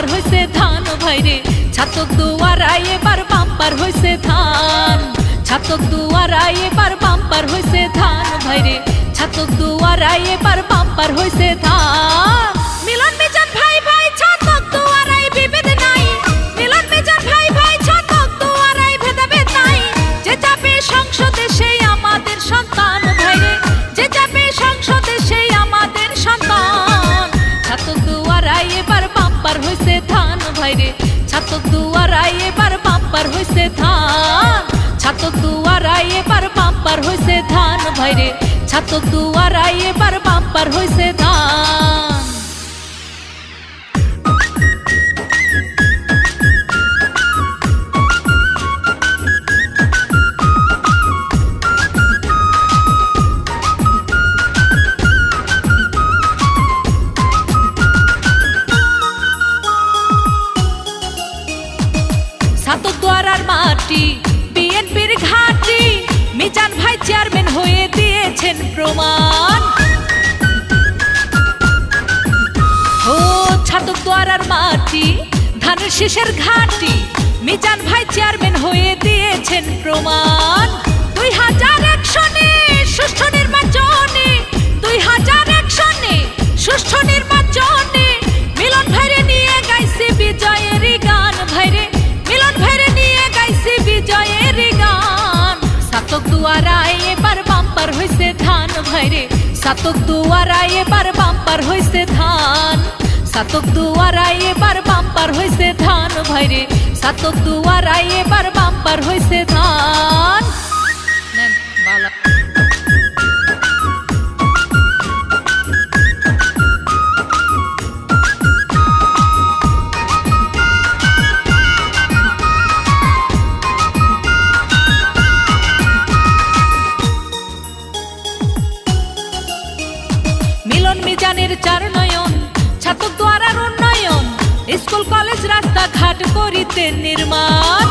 Bumper হইছে ধান ভাইরে ছাতক দুয়ারায় এবার বাম্পার হইছে ধান ছাতক দুয়ারায় এবার বাম্পার হইছে ধান ভাইরে ছাতক দুয়ারায় এবার বাম্পার হইছে ধান মিলন মিজান ভাই ভাই ছাতক দুয়ারায় বিভেদ নাই মিলন মিজান ভাই ভাই ছাতক দুয়ারায় ভেদাভেদ নাই যে যাবে সংসদে সেই আমাদের সন্তান ভাইরে যে যাবে সংসদে সেই আমাদের সন্তান ছাতক দুয়ারায় এবার বাম্পার হইছে ধান ভাইরে ছাতক দুয়ারায় এবার বাম্পার হইছে ধান ছাতক দুয়ারায় এবার বাম্পার হইছে ধান ভাইরে ছাতক দুয়ারায় এবার বাম্পার হইছে ধান ছাতক দুয়ারার মাটি বিএনপির ঘাঁটি মিজান ভাই চেয়ারম্যান হয়ে দিয়েছেন প্রমাণ ও ছাতক দুয়ারার মাটি ধানের শীষের ঘাঁটি মিজান ভাই চেয়ারম্যান হয়ে দিয়েছেন প্রমাণ 2001 সনে সুষ্ঠু নির্বাচনে 2001 সনে সুষ্ঠু নির্বাচনে মিলন ভাইরে নিয়ে গাইছে বিজয়ের গান ভাইরে মিলন ভাইরে নিয়ে গাইছে বিজয়ের গান ছাতক দুয়ারায় এবার বাম্পার হইছে ধান ভাইরে ছাতক দুয়ারায় এবার বাম্পার হইছে ধান ছাতক দুয়ারায় এবার বাম্পার হইছে ধান ভাইরে ছাতক দুয়ারায় এবার বাম্পার হইছে ধান নেন বালা মিলন মিজানের চার নয়ন ছাতক দুয়ারার উন্নয়ন স্কুল কলেজ রাস্তাঘাট করিতে নির্মাণ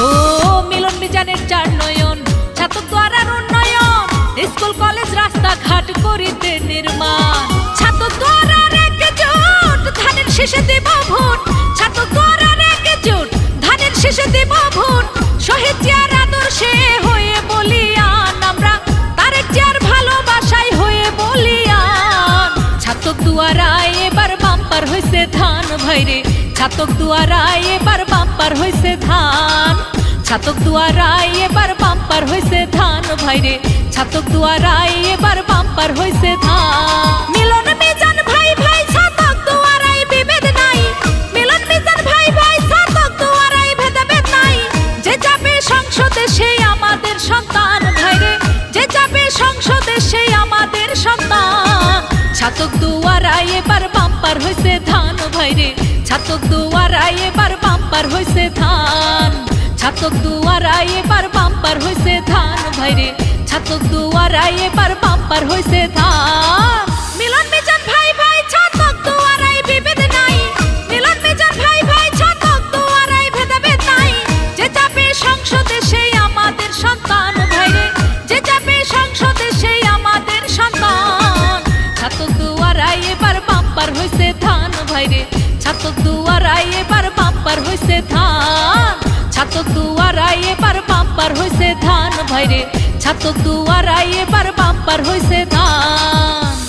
ও মিলন মিজানের চার নয়ন ছাতক দুয়ারার উন্নয়ন স্কুল কলেজ রাস্তাঘাট করিতে নির্মাণ ছাতক দুয়ারার একজোট ধানের শীষে দেব ভোট ছাতক দুয়ারার একজোট ধানের শীষে দেব ভোট শহীদ জিয়ার আদর্শে হয়ে বলিয়ান আমরা তারেক জিয়ার ভালোবাসায় হয়ে বলিয়ান ছাতক দুয়ারায় এবার বাম্পার হইছে ধান ভাইরে ছাতক দুয়ারায় এবার বাম্পার হইছে ধান ছাতক দুয়ারায় এবার বাম্পার হইছে ধান ভাইরে ছাতক দুয়ারায় এবার বাম্পার হইছে ধান মিলন মিজান ভাই ভাই ছাতক দুয়ারায় বিভেদ নাই মিলন মিজান ভাই ভাই ছাতক দুয়ারায় ভেদাভেদ নাই যে যাবে সংসদে সেই আমাদের সন্তান ভাইরে যে যাবে সংসদে সেই আমাদের সন্তান ছাতক দুয়ারায় এবার বাম্পার হইছে ধান ভাইরে ছাতক দুয়ারায় এবার বাম্পার হইছে ধান ছাতক দুয়ারায় এবার বাম্পার হইছে ধান ভাইরে ছাতক দুয়ারায় এবার বাম্পার হইছে ধান মিলন মিজান ভাই ভাই ছাতক দুয়ারায় বিভেদ নাই মিলন মিজান ভাই ভাই ছাতক দুয়ারায় ভেদাভেদ নাই যে যাবে সংসদে সেই আমাদের সন্তান ভাইরে যে যাবে সংসদে সেই আমাদের সন্তান ছাতক দুয়ারায় এবার বাম্পার হইছে ধান ভাইরে ছাতক দুয়ারায় এবার বাম্পার হইছে ধান ছাতক দুয়ারায় এবার বাম্পার হইছে ধান ভাইরে ছাতক দুয়ারায় এবার বাম্পার হইছে ধান।